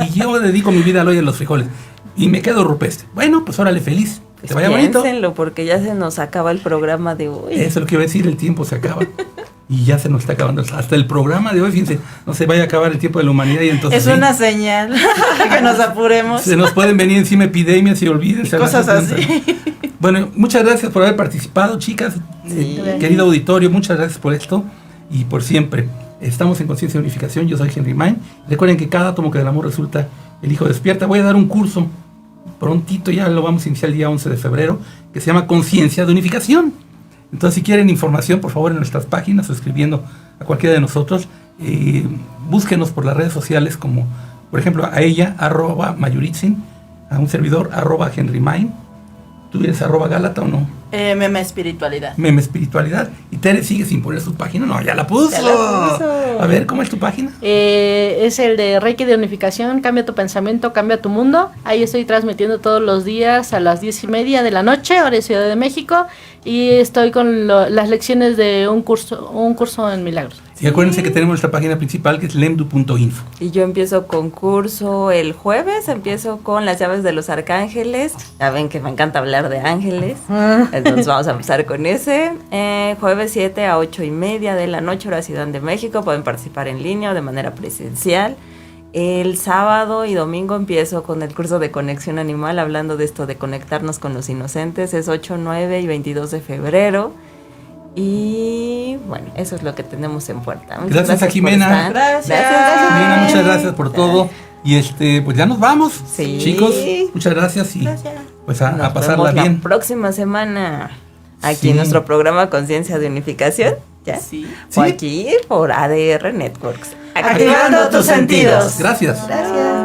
y yo dedico mi vida al hoyo de los frijoles. Y me quedo rupestre. Bueno, pues órale, feliz. Que te vaya bonito. Piénsenlo, porque ya se nos acaba el programa de hoy. Eso es lo que iba a decir, el tiempo se acaba. Y ya se nos está acabando. Hasta el programa de hoy, fíjense, no se vaya a acabar el tiempo de la humanidad y entonces... Es una señal que nos apuremos. Se nos pueden venir encima epidemias y olvídense. Cosas así. Bueno, muchas gracias por haber participado, chicas. Sí. Querido auditorio, muchas gracias por esto y por siempre. Estamos en Conciencia de Unificación, yo soy Henry Main. Recuerden que cada átomo que del amor resulta el hijo despierta. Voy a dar un curso prontito, ya lo vamos a iniciar el día 11 de febrero, que se llama Conciencia de Unificación. Entonces, si quieren información, por favor, en nuestras páginas o escribiendo a cualquiera de nosotros, Búsquenos por las redes sociales como, por ejemplo, a ella, @Mayuritzin, a un servidor, @Henry Main. ¿Tú eres @Gálata o no? Meme espiritualidad. Meme espiritualidad. ¿Y Tere sigue sin poner su página? No, ya la puso. Ya la puso. A ver, ¿cómo es tu página? Es el de Reiki de Unificación, Cambia tu Pensamiento, Cambia tu Mundo. Ahí estoy transmitiendo todos los días a las 10:30 de la noche, hora de Ciudad de México. Y estoy con las lecciones de un curso en milagros. Y acuérdense que tenemos nuestra página principal que es lemdu.info. Y yo empiezo con curso el jueves, empiezo con las llaves de los arcángeles. Ya ven que me encanta hablar de ángeles. Entonces vamos a empezar con ese. Jueves 7 a 8:30 de la noche, hora Ciudad de México. Pueden participar en línea o de manera presencial. El sábado y domingo empiezo con el curso de conexión animal, hablando de esto de conectarnos con los inocentes. Es 8, 9 y 22 de febrero. Y bueno, eso es lo que tenemos en puerta. Muchas Gracias a Jimena. por estar. Gracias. Jimena, muchas gracias por todo. Y pues ya nos vamos. Sí. Chicos, muchas gracias y pues a Nos pasarla vemos bien. la próxima semana aquí Sí. en nuestro programa Conciencia de Unificación. ¿Ya? Sí. O Sí. aquí por ADR Networks. Activando tus sentidos. Gracias. Gracias.